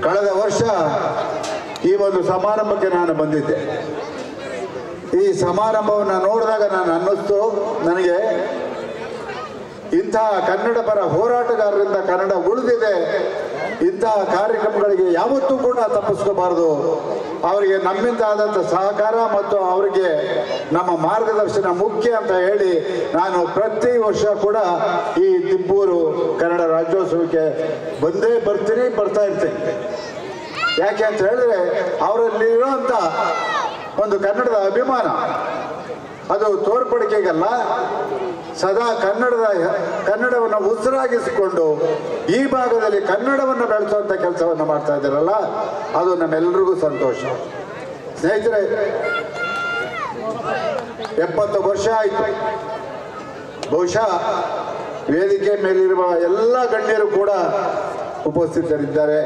ಕಳೆದ ವರ್ಷ ಈ ಒಂದು ಸಮಾರಂಭಕ್ಕೆ ನಾನು ಬಂದಿದ್ದೆ. ಈ ಸಮಾರಂಭವನ್ನು ನೋಡಿದಾಗ ಅನ್ನಿಸ್ತು ನನಗೆ, ಇಂತಹ ಕನ್ನಡ ಪರ ಹೋರಾಟಗಾರರಿಂದ ಕನ್ನಡ ಉಳಿದಿದೆ. ಇಂತಹ ಕಾರ್ಯಕ್ರಮಗಳಿಗೆ ಯಾವತ್ತೂ ಕೂಡ ತಪ್ಪಿಸ್ಕೋಬಾರ್ದು. ಅವರಿಗೆ ನಮ್ಮಿಂದ ಆದಂಥ ಸಹಕಾರ ಮತ್ತು ಅವರಿಗೆ ನಮ್ಮ ಮಾರ್ಗದರ್ಶನ ಮುಖ್ಯ ಅಂತ ಹೇಳಿ ನಾನು ಪ್ರತಿ ವರ್ಷ ಕೂಡ ಈ ತಿಪ್ಪೂರು ಕನ್ನಡ ರಾಜ್ಯೋತ್ಸವಕ್ಕೆ ಬರ್ತಾ ಇರ್ತೀನಿ. ಯಾಕೆ ಅಂತ ಹೇಳಿದ್ರೆ ಅವರಲ್ಲಿರುವಂಥ ಒಂದು ಕನ್ನಡದ ಅಭಿಮಾನ ಅದು ತೋರ್ಪಡಿಕೆಗಲ್ಲ, ಸದಾ ಕನ್ನಡವನ್ನು ಉಸಿರಾಗಿಸಿಕೊಂಡು ಈ ಭಾಗದಲ್ಲಿ ಕನ್ನಡವನ್ನು ಬೆಳೆಸುವಂಥ ಕೆಲಸವನ್ನು ಮಾಡ್ತಾ ಇದ್ದಾರಲ್ಲ, ಅದು ನಮ್ಮೆಲ್ಲರಿಗೂ ಸಂತೋಷ. ಸ್ನೇಹಿತರೆ, 70 ವರ್ಷ ಆಯಿತು. ಬಹುಶಃ ವೇದಿಕೆ ಮೇಲಿರುವ ಎಲ್ಲ ಗಣ್ಯರು ಕೂಡ ಉಪಸ್ಥಿತರಿದ್ದಾರೆ.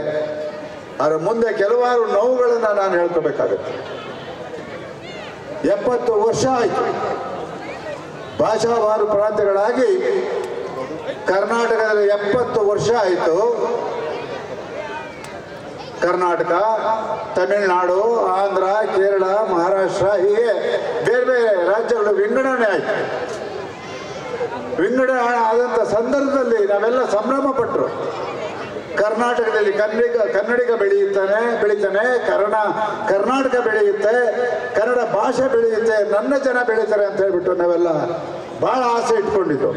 ಅದರ ಮುಂದೆ ಕೆಲವಾರು ನೋವುಗಳನ್ನು ನಾನು ಹೇಳ್ಕೋಬೇಕಾಗುತ್ತೆ. 70 ವರ್ಷ ಆಯಿತು. ಭಾಷಾವಾರು ಪ್ರಾಂತ್ಯಗಳಾಗಿ ಕರ್ನಾಟಕದಲ್ಲಿ 70 ವರ್ಷ ಆಯಿತು. ಕರ್ನಾಟಕ, ತಮಿಳುನಾಡು, ಆಂಧ್ರ, ಕೇರಳ, ಮಹಾರಾಷ್ಟ್ರ ಹೀಗೆ ಬೇರೆ ಬೇರೆ ರಾಜ್ಯಗಳು ವಿಂಗಡಣೆ ಆಯಿತು. ವಿಂಗಡಣೆ ಆದಂಥ ಸಂದರ್ಭದಲ್ಲಿ ನಾವೆಲ್ಲ ಸಂಭ್ರಮ ಪಟ್ಟರು. ಕರ್ನಾಟಕದಲ್ಲಿ ಕನ್ನಡಿಗ ಬೆಳೀತಾನೆ, ಕರ್ನಾಟಕ ಬೆಳೆಯುತ್ತೆ, ಕನ್ನಡ ಭಾಷೆ ಬೆಳೆಯುತ್ತೆ, ನನ್ನ ಜನ ಬೆಳೀತಾರೆ ಅಂತ ಹೇಳ್ಬಿಟ್ಟು ನಾವೆಲ್ಲ ಬಹಳ ಆಸೆ ಇಟ್ಕೊಂಡಿದ್ದು.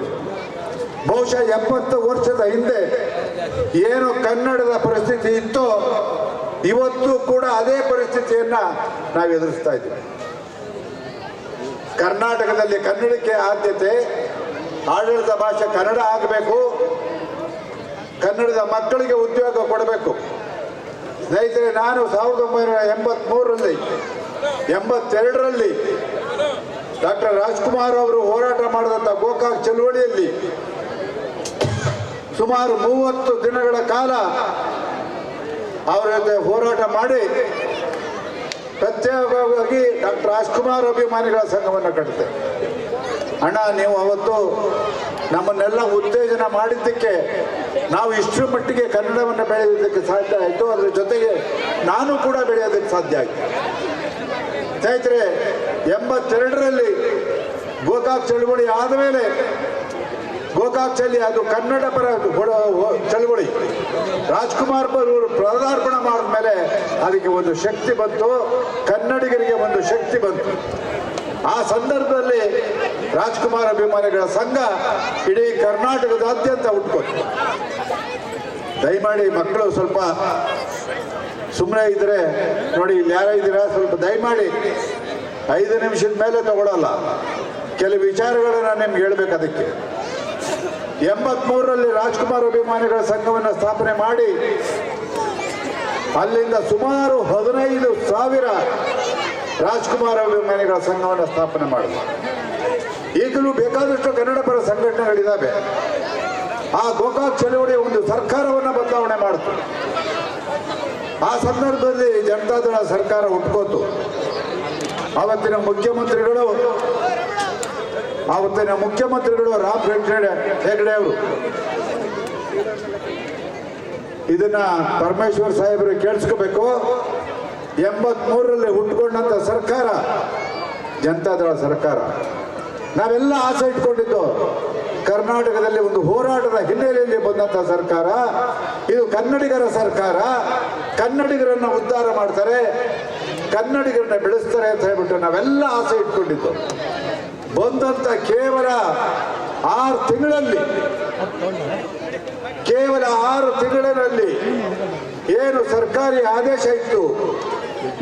ಬಹುಶಃ 70 ವರ್ಷದ ಹಿಂದೆ ಏನು ಕನ್ನಡದ ಪರಿಸ್ಥಿತಿ ಇತ್ತೋ ಇವತ್ತು ಕೂಡ ಅದೇ ಪರಿಸ್ಥಿತಿಯನ್ನ ನಾವು ಎದುರಿಸ್ತಾ ಇದ್ದೀವಿ. ಕರ್ನಾಟಕದಲ್ಲಿ ಕನ್ನಡಕ್ಕೆ ಆದ್ಯತೆ, ಆಡಳಿತ ಭಾಷೆ ಕನ್ನಡ ಆಗಬೇಕು, ಕನ್ನಡದ ಮಕ್ಕಳಿಗೆ ಉದ್ಯೋಗ ಕೊಡಬೇಕು. ಸ್ನೇಹಿತರೆ, ನಾನು 1983ರಲ್ಲಿ 82ರಲ್ಲಿ ಡಾಕ್ಟರ್ ರಾಜ್ಕುಮಾರ್ ಅವರು ಹೋರಾಟ ಮಾಡಿದಂಥ ಗೋಕಾಕ್ ಚಳುವಳಿಯಲ್ಲಿ ಸುಮಾರು 30 ದಿನಗಳ ಕಾಲ ಅವರ ಜೊತೆ ಹೋರಾಟ ಮಾಡಿ ಪ್ರತ್ಯೇಕವಾಗಿ ಡಾಕ್ಟರ್ ರಾಜ್ಕುಮಾರ್ ಅಭಿಮಾನಿಗಳ ಸಂಘವನ್ನು ಕಟ್ಟಿದೆ. ಅಣ್ಣ, ನೀವು ಅವತ್ತು ನಮ್ಮನ್ನೆಲ್ಲ ಉತ್ತೇಜನ ಮಾಡಿದ್ದಕ್ಕೆ ನಾವು ಇಷ್ಟರ ಮಟ್ಟಿಗೆ ಕನ್ನಡವನ್ನು ಬೆಳೆಯೋದಕ್ಕೆ ಸಾಧ್ಯ ಆಯಿತು. ಅದರ ಜೊತೆಗೆ ನಾನು ಕೂಡ ಬೆಳೆಯೋದಕ್ಕೆ ಸಾಧ್ಯ ಆಯಿತು. ಸ್ನೇಹಿತರೆ, 82ರಲ್ಲಿ ಗೋಕಾಕ್ ಚಳುವಳಿ ಆದಮೇಲೆ, ಗೋಕಾಕ್ ಚಳಿ ಅದು ಕನ್ನಡ ಪರ ಚಳುವಳಿ, ರಾಜ್ಕುಮಾರ್ ಅವರು ಪದಾರ್ಪಣೆ ಮಾಡಿದ ಮೇಲೆ ಅದಕ್ಕೆ ಒಂದು ಶಕ್ತಿ ಬಂತು, ಕನ್ನಡಿಗರಿಗೆ ಒಂದು ಶಕ್ತಿ ಬಂತು. ಆ ಸಂದರ್ಭದಲ್ಲಿ ರಾಜ್ಕುಮಾರ್ ಅಭಿಮಾನಿಗಳ ಸಂಘ ಇಡೀ ಕರ್ನಾಟಕದಾದ್ಯಂತ ಹುಟ್ಕೋತು. ದಯಮಾಡಿ ಮಕ್ಕಳು ಸ್ವಲ್ಪ ಸುಮ್ಮನೆ ಇದ್ರೆ ನೋಡಿ, ಇಲ್ಲಿ ಯಾರೋ ಇದ್ದೀರಾ, ಸ್ವಲ್ಪ ದಯಮಾಡಿ 5 ನಿಮಿಷದ ಮೇಲೆ ತಗೊಳ್ಳಲ್ಲ, ಕೆಲವು ವಿಚಾರಗಳನ್ನು ನಿಮ್ಗೆ ಹೇಳ್ಬೇಕು. ಅದಕ್ಕೆ 83ರಲ್ಲಿ ರಾಜ್ಕುಮಾರ್ ಅಭಿಮಾನಿಗಳ ಸಂಘವನ್ನು ಸ್ಥಾಪನೆ ಮಾಡಿ ಅಲ್ಲಿಂದ ಸುಮಾರು 15,000 ರಾಜ್ಕುಮಾರ್ ಅಭಿಮಾನಿಗಳ ಸಂಘವನ್ನು ಸ್ಥಾಪನೆ ಮಾಡಿದ್ರು. ಈಗಲೂ ಬೇಕಾದಷ್ಟು ಕನ್ನಡ ಪರ ಸಂಘಟನೆಗಳಿದ್ದಾವೆ. ಆ ಗೋಕಾಕ್ ಚಳುವಳಿ ಒಂದು ಸರ್ಕಾರವನ್ನು ಬದಲಾವಣೆ ಮಾಡಿತು. ಆ ಸಂದರ್ಭದಲ್ಲಿ ಜನತಾದಳ ಸರ್ಕಾರ ಹುಟ್ಕೋತು. ಆವತ್ತಿನ ಮುಖ್ಯಮಂತ್ರಿಗಳು ರಾಮ್ ಹೆಗಡೆ ಅವರು ಇದನ್ನ ಪರಮೇಶ್ವರ್ ಸಾಹೇಬರು ಕೇಳಿಸ್ಕೋಬೇಕು. 83ರಲ್ಲಿ ಹುಟ್ಟುಕೊಂಡಂತ ಸರ್ಕಾರ ಜನತಾದಳ ಸರ್ಕಾರ. ನಾವೆಲ್ಲ ಆಸೆ ಇಟ್ಕೊಂಡಿದ್ದು ಕರ್ನಾಟಕದಲ್ಲಿ ಒಂದು ಹೋರಾಟದ ಹಿನ್ನೆಲೆಯಲ್ಲಿ ಬಂದಂತ ಸರ್ಕಾರ ಇದು. ಕನ್ನಡಿಗರ ಸರ್ಕಾರ, ಕನ್ನಡಿಗರನ್ನ ಉದ್ಧಾರ ಮಾಡ್ತಾರೆ, ಕನ್ನಡಿಗರನ್ನ ಬೆಳೆಸ್ತಾರೆ ಅಂತ ಹೇಳ್ಬಿಟ್ಟು ನಾವೆಲ್ಲ ಆಸೆ ಇಟ್ಕೊಂಡಿದ್ದು. ಬಂದಂತ ಕೇವಲ 6 ತಿಂಗಳಲ್ಲಿ ಏನು ಸರ್ಕಾರಿ ಆದೇಶ ಇತ್ತು,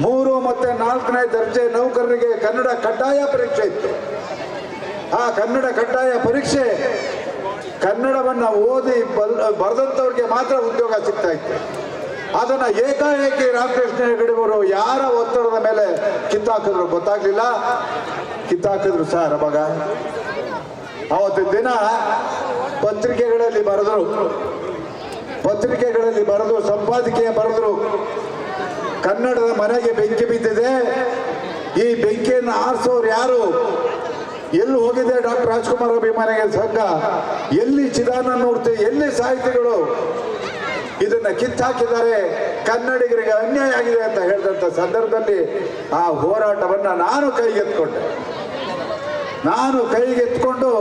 3 ಮತ್ತು 4ನೇ ದರ್ಜೆ ನೌಕರರಿಗೆ ಕನ್ನಡ ಕಡ್ಡಾಯ ಪರೀಕ್ಷೆ ಇತ್ತು. ಆ ಕನ್ನಡ ಕಡ್ಡಾಯ ಪರೀಕ್ಷೆ ಕನ್ನಡವನ್ನು ಓದಿ ಬರೆದಂಥವ್ರಿಗೆ ಮಾತ್ರ ಉದ್ಯೋಗ ಸಿಗ್ತಾ ಇತ್ತು. ಅದನ್ನು ಏಕಾಏಕಿ ರಾಮಕೃಷ್ಣ ಹೆಗಡೆ ಅವರು ಯಾರ ಒತ್ತಡದ ಮೇಲೆ ಕಿತ್ತಾಕಿದ್ರು ಗೊತ್ತಾಗ್ಲಿಲ್ಲ, ಕಿತ್ತಾಕಿದ್ರು ಸರ್. ಅವಾಗ ಅವತ್ತಿನ ದಿನ ಪತ್ರಿಕೆಗಳಲ್ಲಿ ಬರೆದು ಸಂಪಾದಕೀಯ ಬರೆದ್ರು, ಕನ್ನಡದ ಮನೆಗೆ ಬೆಂಕಿ ಬಿದ್ದಿದೆ, ಈ ಬೆಂಕಿಯನ್ನು ಆರಿಸೋರು ಯಾರು, ಎಲ್ಲಿ ಹೋಗಿದೆ ಡಾಕ್ಟರ್ ರಾಜ್ಕುಮಾರ್ ಅಭಿಮಾನಿಗಳ ಸಂಘ, ಎಲ್ಲಿ ಚಿದಾನಂದ ಮೂರ್ತಿ, ಎಲ್ಲಿ ಸಾಹಿತಿಗಳು, ಇದನ್ನ ಕಿತ್ತಾಕಿದ್ದಾರೆ, ಕನ್ನಡಿಗರಿಗೆ ಅನ್ಯಾಯ ಆಗಿದೆ ಅಂತ ಹೇಳಿದಂಥ ಸಂದರ್ಭದಲ್ಲಿ ಆ ಹೋರಾಟವನ್ನು ನಾನು ಕೈಗೆತ್ಕೊಂಡು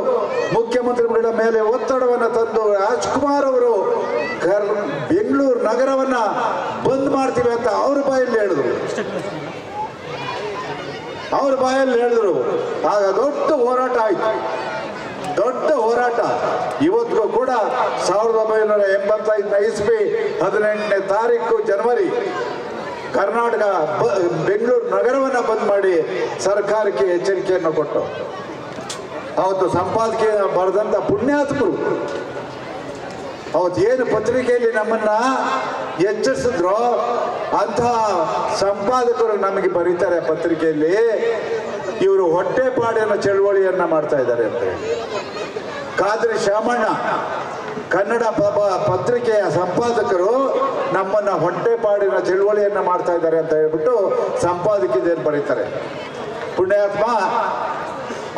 ಮುಖ್ಯಮಂತ್ರಿಗಳ ಮೇಲೆ ಒತ್ತಡವನ್ನು ತಂದು ರಾಜ್ಕುಮಾರ್ ಅವರು ಬೆಂಗಳೂರು ನಗರವನ್ನ ಬಂದ್ ಮಾಡ್ತೀವಿ ಅಂತ ಅವ್ರ ಬಾಯಲ್ಲಿ ಹೇಳಿದ್ರು. ಆಗ ದೊಡ್ಡ ಹೋರಾಟ ಆಯ್ತು, ದೊಡ್ಡ ಹೋರಾಟ. ಇವತ್ತಿಗೂ ಕೂಡ 1985 ಇಸ್ವಿ 18ನೇ ತಾರೀಕು ಜನವರಿ ಕರ್ನಾಟಕ ಬೆಂಗಳೂರು ನಗರವನ್ನು ಬಂದ್ ಮಾಡಿ ಸರ್ಕಾರಕ್ಕೆ ಎಚ್ಚರಿಕೆಯನ್ನು ಕೊಟ್ಟು, ಅವತ್ತು ಸಂಪಾದಕೀಯ ಬರೆದಂತ ಪುಣ್ಯಾತ್ಮರು ಅವತ್ತು ಏನು ಪತ್ರಿಕೆಯಲ್ಲಿ ನಮ್ಮನ್ನ ಎಚ್ಚರಿಸಿದ್ರು ಅಂತಹ ಸಂಪಾದಕರು ನಮಗೆ ಬರೀತಾರೆ ಪತ್ರಿಕೆಯಲ್ಲಿ, ಇವರು ಹೊಟ್ಟೆಪಾಡಿನ ಚಳವಳಿಯನ್ನ ಮಾಡ್ತಾ ಇದ್ದಾರೆ ಅಂತ ಹೇಳಿ. ಖಾದ್ರಿ ಶಾಮಣ್ಣ ಕನ್ನಡ ಪತ್ರಿಕೆಯ ಸಂಪಾದಕರು ನಮ್ಮನ್ನ ಹೊಟ್ಟೆಪಾಡಿನ ಚಳವಳಿಯನ್ನ ಮಾಡ್ತಾ ಇದ್ದಾರೆ ಅಂತ ಹೇಳ್ಬಿಟ್ಟು ಸಂಪಾದಕೀಯದಲ್ಲಿ ಬರೀತಾರೆ. ಪುಣ್ಯಾತ್ಮ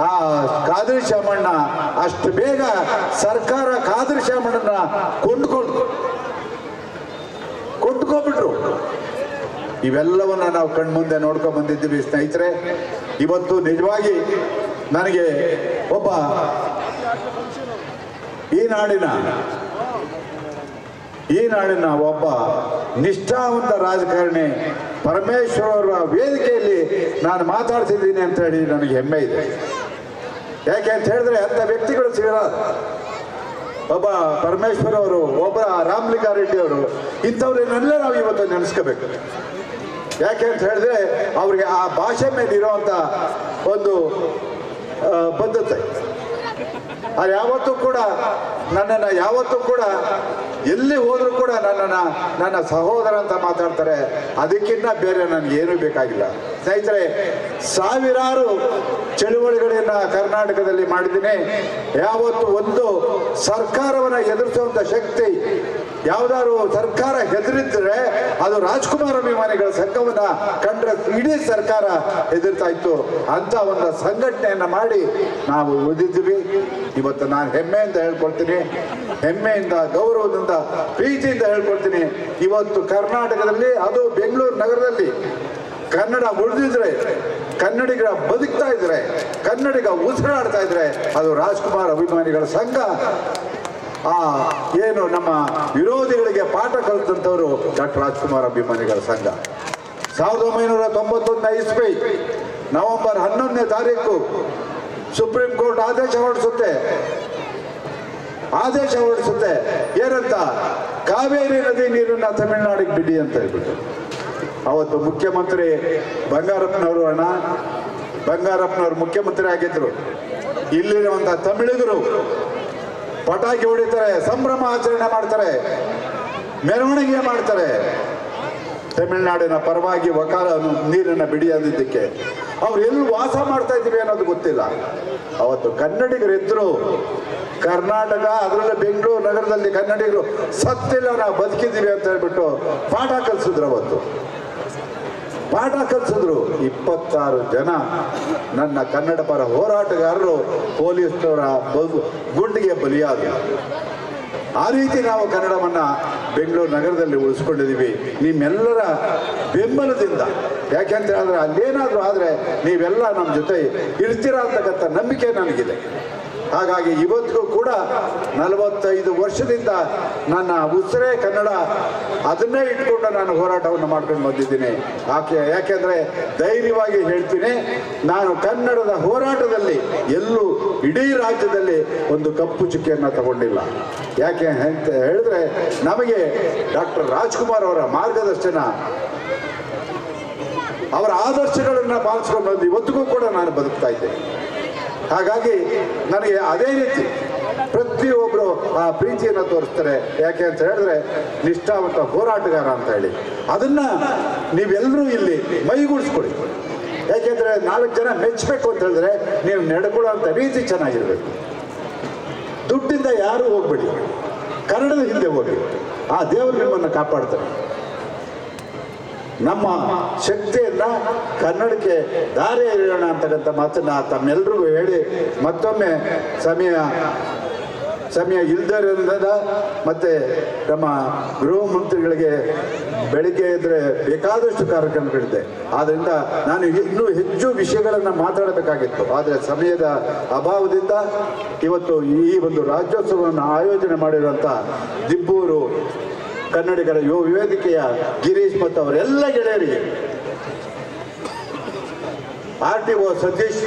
ಆ ಖಾದ್ರಿ ಶಾಮಣ್ಣ ಅಷ್ಟು ಬೇಗ ಸರ್ಕಾರ ಖಾದ್ರಿ ಶಾಮಣ್ಣನ ಕೊಂಡ್ಕೊಂಡ್ಬಿಟ್ರು. ಇವೆಲ್ಲವನ್ನ ನಾವು ಕಣ್ಮುಂದೆ ನೋಡ್ಕೊಂಡು ಬಂದಿದ್ದೀವಿ ಸ್ನೇಹಿತರೆ. ಇವತ್ತು ನಿಜವಾಗಿ ನನಗೆ ಒಬ್ಬ ಈ ನಾಡಿನ ಒಬ್ಬ ನಿಷ್ಠಾವಂತ ರಾಜಕಾರಣಿ ಪರಮೇಶ್ವರ ವೇದಿಕೆಯಲ್ಲಿ ನಾನು ಮಾತಾಡ್ತಿದ್ದೀನಿ ಅಂತ ಹೇಳಿ ನನಗೆ ಹೆಮ್ಮೆ ಇದೆ. ಯಾಕೆ ಅಂತ ಹೇಳಿದ್ರೆ ಅಂಥ ವ್ಯಕ್ತಿಗಳು ಸಿಗಲ್ಲ. ಒಬ್ಬ ಪರಮೇಶ್ವರ್ ಅವರು, ಒಬ್ಬ ರಾಮಲಿಂಗಾರೆಡ್ಡಿ ಅವರು, ಇಂಥವ್ರನ್ನೆಲ್ಲ ನಾವು ಇವತ್ತು ನೆನೆಸ್ಕೋಬೇಕು. ಯಾಕೆ ಅಂತ ಹೇಳಿದ್ರೆ ಅವ್ರಿಗೆ ಆ ಭಾಷೆ ಮೇಲೆ ಇರೋವಂಥ ಒಂದು ಬದ್ಧತೆ. ಅದು ಯಾವತ್ತೂ ಕೂಡ ಎಲ್ಲಿ ಹೋದರೂ ಕೂಡ ನನ್ನ ಸಹೋದರ ಅಂತ ಮಾತಾಡ್ತಾರೆ. ಅದಕ್ಕಿಂತ ಬೇರೆ ನನಗೇನೂ ಬೇಕಾಗಿಲ್ಲ ಸ್ನೇಹಿತರೆ. ಸಾವಿರಾರು ಚಳುವಳಿಗಳನ್ನ ಕರ್ನಾಟಕದಲ್ಲಿ ಮಾಡಿದ್ದೀನಿ. ಯಾವತ್ತು ಒಂದು ಸರ್ಕಾರವನ್ನು ಎದುರಿಸುವಂಥ ಶಕ್ತಿ ಯಾವ್ದಾದ್ರು ಸರ್ಕಾರ ಹೆದರಿದ್ರೆ ಅದು ರಾಜ್ಕುಮಾರ್ ಅಭಿಮಾನಿಗಳ ಸಂಘವನ್ನ ಕಂಡ್ರೆ ಇಡೀ ಸರ್ಕಾರ ಹೆದರ್ತಾ ಇತ್ತು. ಅಂತ ಒಂದು ಸಂಘಟನೆಯನ್ನ ಮಾಡಿ ನಾವು ಉಳಿದಿದ್ವಿ. ಇವತ್ತು ನಾನು ಹೆಮ್ಮೆಯಿಂದ ಹೇಳ್ಕೊಳ್ತೀನಿ, ಹೆಮ್ಮೆಯಿಂದ, ಗೌರವದಿಂದ, ಪ್ರೀತಿಯಿಂದ ಹೇಳ್ಕೊಳ್ತೀನಿ. ಇವತ್ತು ಕರ್ನಾಟಕದಲ್ಲಿ, ಅದು ಬೆಂಗಳೂರು ನಗರದಲ್ಲಿ ಕನ್ನಡ ಉಳಿದಿದ್ರೆ, ಕನ್ನಡಿಗರ ಬದುಕ್ತಾ ಇದ್ರೆ, ಕನ್ನಡಿಗ ಉಸಿರಾಡ್ತಾ ಇದ್ರೆ ಅದು ರಾಜ್ಕುಮಾರ್ ಅಭಿಮಾನಿಗಳ ಸಂಘ. ಏನು ನಮ್ಮ ವಿರೋಧಿಗಳಿಗೆ ಪಾಠ ಕಲಿತಂಥವರು ಡಾಕ್ಟರ್ ರಾಜ್ಕುಮಾರ್ ಅಭಿಮಾನಿಗಳ ಸಂಘ. 1991 ಇಸ್ವಿ ನವೆಂಬರ್ 11ನೇ ತಾರೀಕು ಸುಪ್ರೀಂ ಕೋರ್ಟ್ ಆದೇಶ ಹೊರಡಿಸುತ್ತೆ. ಏನಂತ? ಕಾವೇರಿ ನದಿ ನೀರನ್ನ ತಮಿಳುನಾಡಿಗೆ ಬಿಡಿ ಅಂತ ಹೇಳ್ಬಿಟ್ಟು. ಅವತ್ತು ಮುಖ್ಯಮಂತ್ರಿ ಬಂಗಾರಪ್ಪನವರು ಮುಖ್ಯಮಂತ್ರಿ ಆಗಿದ್ರು. ಇಲ್ಲಿರುವಂತ ತಮಿಳಿಗರು ಪಟಾಕಿ ಹೊಡಿತಾರೆ, ಸಂಭ್ರಮ ಆಚರಣೆ ಮಾಡ್ತಾರೆ, ಮೆರವಣಿಗೆ ಮಾಡ್ತಾರೆ. ತಮಿಳುನಾಡಿನ ಪರವಾಗಿ ನೀರನ್ನ ಬಿಡಿ ಅಂದಿದ್ದಕ್ಕೆ ಅವ್ರು ಎಲ್ಲಿ ವಾಸ ಮಾಡ್ತಾ ಇದ್ದೀವಿ ಅನ್ನೋದು ಗೊತ್ತಿಲ್ಲ. ಅವತ್ತು ಕನ್ನಡಿಗರಿದ್ರು. ಕರ್ನಾಟಕ, ಅದರಲ್ಲಿ ಬೆಂಗಳೂರು ನಗರದಲ್ಲಿ ಕನ್ನಡಿಗರು ಸತ್ತಿಲ್ಲ, ನಾವು ಬದುಕಿದ್ದೀವಿ ಅಂತ ಹೇಳ್ಬಿಟ್ಟು ಪಾಠ ಕಲಿಸಿದ್ರು. 26 ಜನ ನನ್ನ ಕನ್ನಡ ಪರ ಹೋರಾಟಗಾರರು ಪೊಲೀಸ್ನವರ ಗುಂಡಿಗೆ ಬಲಿಯಾದರು. ಆ ರೀತಿ ನಾವು ಕನ್ನಡವನ್ನ ಬೆಂಗಳೂರು ನಗರದಲ್ಲಿ ಉಳಿಸ್ಕೊಂಡಿದ್ದೀವಿ ನಿಮ್ಮೆಲ್ಲರ ಬೆಂಬಲದಿಂದ. ಯಾಕೆಂತ ಹೇಳಿದ್ರೆ ಅಲ್ಲೇನಾದ್ರೂ ಆದ್ರೆ ನೀವೆಲ್ಲ ನಮ್ಮ ಜೊತೆ ಇರ್ತೀರಾ ಅಂತಕ್ಕಂಥ ನಂಬಿಕೆ ನನಗಿದೆ. ಹಾಗಾಗಿ ಇವತ್ತಿಗೂ ಕೂಡ 45 ವರ್ಷದಿಂದ ನನ್ನ ಉಸಿರೇ ಕನ್ನಡ, ಅದನ್ನೇ ಇಟ್ಕೊಂಡು ನಾನು ಹೋರಾಟವನ್ನು ಮಾಡ್ಕೊಂಡು ಬಂದಿದ್ದೀನಿ. ಯಾಕೆಂದ್ರೆ ಧೈರ್ಯವಾಗಿ ಹೇಳ್ತೀನಿ, ನಾನು ಕನ್ನಡದ ಹೋರಾಟದಲ್ಲಿ ಎಲ್ಲೂ ಇಡೀ ರಾಜ್ಯದಲ್ಲಿ ಒಂದು ಕಪ್ಪು ಚುಕ್ಕಿಯನ್ನು ತಗೊಂಡಿಲ್ಲ. ಯಾಕೆ ಅಂತ ಹೇಳಿದ್ರೆ ನಮಗೆ ಡಾಕ್ಟರ್ ರಾಜ್ಕುಮಾರ್ ಅವರ ಮಾರ್ಗದರ್ಶನ, ಅವರ ಆದರ್ಶಗಳನ್ನು ಪಾಲಿಸ್ಕೊಂಡು ಬಂದು ಇವತ್ತಿಗೂ ಕೂಡ ನಾನು ಬದುಕ್ತಾ ಇದ್ದೆ. ಹಾಗಾಗಿ ನನಗೆ ಅದೇ ರೀತಿ ಪ್ರತಿಯೊಬ್ಬರು ಆ ಪ್ರೀತಿಯನ್ನು ತೋರಿಸ್ತಾರೆ. ಯಾಕೆ ಅಂತ ಹೇಳಿದ್ರೆ ನಿಷ್ಠಾವಂತ ಹೋರಾಟಗಾರ ಅಂತ ಹೇಳಿ ಅದನ್ನ ನೀವೆಲ್ಲರೂ ಇಲ್ಲಿ ಮೈಗೂಡಿಸ್ಕೊಡಿ. ಯಾಕೆಂದ್ರೆ 4 ಜನ ಮೆಚ್ಚಬೇಕು ಅಂತ ಹೇಳಿದ್ರೆ ನೀವು ನಡ್ಕೊಳ್ಳುವಂಥ ರೀತಿ ಚೆನ್ನಾಗಿರ್ಬೇಕು. ದುಡ್ಡಿಂದ ಯಾರು ಹೋಗ್ಬೇಡಿ, ಕನ್ನಡದ ಹಿಂದೆ ಹೋಗಿ, ಆ ದೇವರು ನಿಮ್ಮನ್ನು ಕಾಪಾಡ್ತಾರೆ. ನಮ್ಮ ಶಕ್ತಿಯನ್ನ ಕನ್ನಡಕ್ಕೆ ದಾರಿ ಎರೆಯೋಣ ಅಂತಕ್ಕಂಥ ಮಾತನ್ನ ತಮ್ಮೆಲ್ಲರಿಗೂ ಹೇಳಿ ಮತ್ತೊಮ್ಮೆ ಸಮಯ ಸಮಯ ಇಲ್ಲದರಿಂದ ಮತ್ತು ನಮ್ಮ ಗೃಹ ಮಂತ್ರಿಗಳಿಗೆ ಬೆಳಿಗ್ಗೆ ಇದ್ದರೆ ಬೇಕಾದಷ್ಟು ಕಾರ್ಯಕ್ರಮಗಳಿದೆ. ಆದ್ದರಿಂದ ನಾನು ಇನ್ನೂ ಹೆಚ್ಚು ವಿಷಯಗಳನ್ನು ಮಾತಾಡಬೇಕಾಗಿತ್ತು. ಆದರೆ ಸಮಯದ ಅಭಾವದಿಂದ ಇವತ್ತು ಈ ಒಂದು ರಾಜ್ಯೋತ್ಸವವನ್ನು ಆಯೋಜನೆ ಮಾಡಿರುವಂಥ ದಿಬ್ಬೂರು ಕನ್ನಡಿಗರ ಯುವ ವೇದಿಕೆಯ ಗಿರೀಶ್ ಮತ್ತು ಅವರೆಲ್ಲ ಗೆಳೆಯರಿಗೆ, RTO ಸತೀಶ್,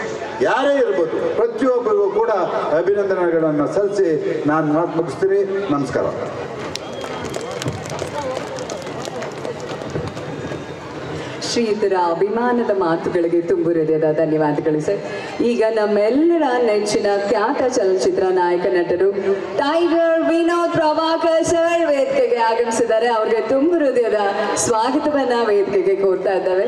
ಯಾರೇ ಇರ್ಬೋದು, ಪ್ರತಿಯೊಬ್ಬರಿಗೂ ಕೂಡ ಅಭಿನಂದನೆಗಳನ್ನು ಸಲ್ಲಿಸಿ ನಾನು ಮಾತು ಮುಗಿಸ್ತೀನಿ. ನಮಸ್ಕಾರ. ಶ್ರೀಯುತರ ಅಭಿಮಾನದ ಮಾತುಗಳಿಗೆ ತುಂಬು ಹೃದಯದ ಧನ್ಯವಾದಗಳು ಸರ್. ಈಗ ನಮ್ಮೆಲ್ಲರ ನೆಚ್ಚಿನ ಖ್ಯಾತ ಚಲನಚಿತ್ರ ನಾಯಕ ನಟರು ಟೈಗರ್ ವಿನೋದ್ ಪ್ರಭಾಕರ್ ಸರ್ ವೇದಿಕೆಗೆ ಆಗಮಿಸಿದ್ದಾರೆ. ಅವ್ರಿಗೆ ತುಂಬು ಹೃದಯದ ಸ್ವಾಗತವನ್ನ ವೇದಿಕೆಗೆ ಕೋರ್ತಾ ಇದ್ದಾವೆ.